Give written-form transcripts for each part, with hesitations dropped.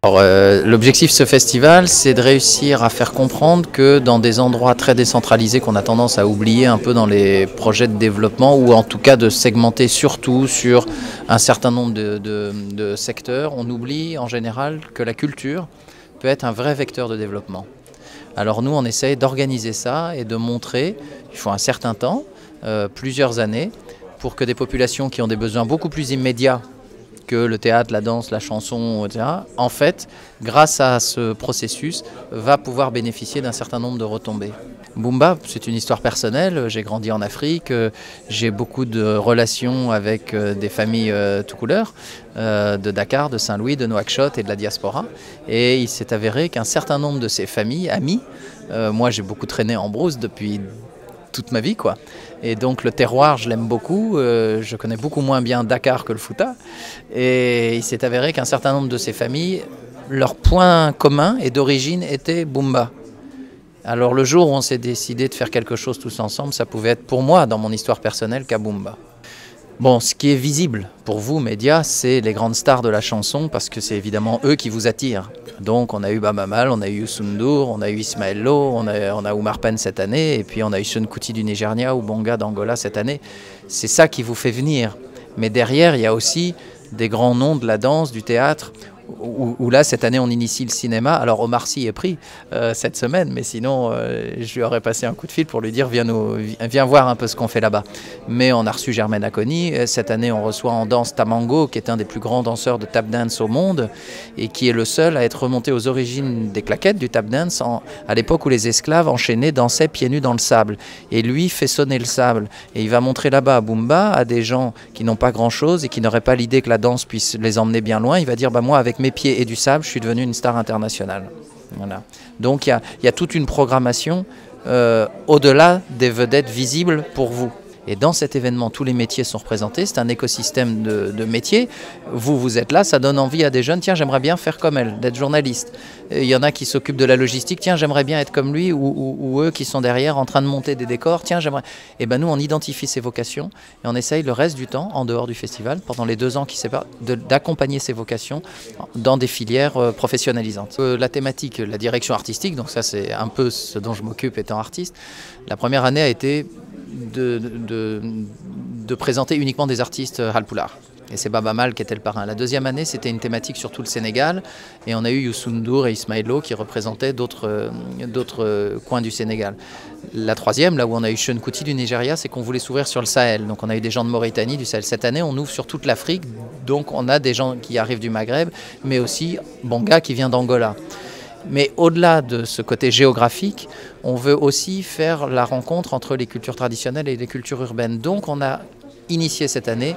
L'objectif de ce festival, c'est de réussir à faire comprendre que dans des endroits très décentralisés qu'on a tendance à oublier un peu dans les projets de développement, ou en tout cas de segmenter surtout sur un certain nombre de secteurs, on oublie en général que la culture peut être un vrai vecteur de développement. Alors nous, on essaye d'organiser ça et de montrer, il faut un certain temps, plusieurs années, pour que des populations qui ont des besoins beaucoup plus immédiats que le théâtre, la danse, la chanson, etc., en fait, grâce à ce processus, va pouvoir bénéficier d'un certain nombre de retombées. Bumba, c'est une histoire personnelle, j'ai grandi en Afrique, j'ai beaucoup de relations avec des familles tout couleur, de Dakar, de Saint-Louis, de Nouakchott et de la diaspora. Et il s'est avéré qu'un certain nombre de ces familles, amis, moi j'ai beaucoup traîné en brousse depuis toute ma vie, quoi. Et donc le terroir, je l'aime beaucoup, je connais beaucoup moins bien Dakar que le Fouta, et il s'est avéré qu'un certain nombre de ces familles, leur point commun et d'origine était Bumba. Alors le jour où on s'est décidé de faire quelque chose tous ensemble, ça pouvait être pour moi, dans mon histoire personnelle, Kabumba. Bon, ce qui est visible pour vous, médias, c'est les grandes stars de la chanson, parce que c'est évidemment eux qui vous attirent. Donc on a eu Baaba Maal, on a eu Youssou N'Dour, on a eu Ismaël Lo, on a Omar Pène cette année, et puis on a eu Seun Kuti du Nigeria ou Bonga d'Angola cette année. C'est ça qui vous fait venir. Mais derrière, il y a aussi des grands noms de la danse, du théâtre, où là, cette année, on initie le cinéma. Alors Omar Sy est pris cette semaine, mais sinon, je lui aurais passé un coup de fil pour lui dire viens voir un peu ce qu'on fait là-bas. Mais on a reçu Germaine Acogny. Cette année, on reçoit en danse Tamango, qui est un des plus grands danseurs de tap dance au monde, et qui est le seul à être remonté aux origines des claquettes du tap dance, à l'époque où les esclaves enchaînés dansaient pieds nus dans le sable. Et lui fait sonner le sable. Et il va montrer là-bas à Bumba, à des gens qui n'ont pas grand-chose et qui n'auraient pas l'idée que la danse puisse les emmener bien loin. Il va dire, moi, avec mes pieds et du sable, je suis devenu une star internationale. Voilà. Donc il y a toute une programmation au-delà des vedettes visibles pour vous. Et dans cet événement, tous les métiers sont représentés, c'est un écosystème de métiers. Vous êtes là, ça donne envie à des jeunes, tiens, j'aimerais bien faire comme elle, d'être journaliste. Il y en a qui s'occupent de la logistique, tiens, j'aimerais bien être comme lui, ou eux qui sont derrière en train de monter des décors, tiens, j'aimerais... Et bien nous, on identifie ces vocations et on essaye le reste du temps, en dehors du festival, pendant les 2 ans qui séparent, d'accompagner ces vocations dans des filières professionnalisantes. La thématique, la direction artistique, donc ça c'est un peu ce dont je m'occupe étant artiste, la première année a été de présenter uniquement des artistes halpulaar. Et c'est Baaba Maal qui était le parrain. La deuxième année, c'était une thématique sur tout le Sénégal. Et on a eu Youssou N'Dour et Ismaël Lo qui représentaient d'autres coins du Sénégal. La troisième, là où on a eu Seun Kuti du Nigeria, c'est qu'on voulait s'ouvrir sur le Sahel. Donc on a eu des gens de Mauritanie, du Sahel. Cette année, on ouvre sur toute l'Afrique. Donc on a des gens qui arrivent du Maghreb, mais aussi Bonga qui vient d'Angola. Mais au-delà de ce côté géographique, on veut aussi faire la rencontre entre les cultures traditionnelles et les cultures urbaines. Donc on a initié cette année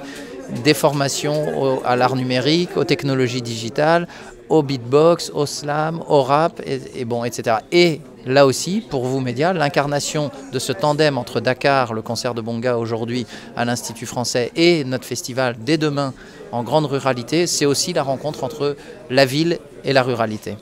des formations à l'art numérique, aux technologies digitales, au beatbox, au slam, au rap, etc. Et là aussi, pour vous médias, l'incarnation de ce tandem entre Dakar, le concert de Bonga aujourd'hui à l'Institut français, et notre festival dès demain en grande ruralité, c'est aussi la rencontre entre la ville et la ruralité.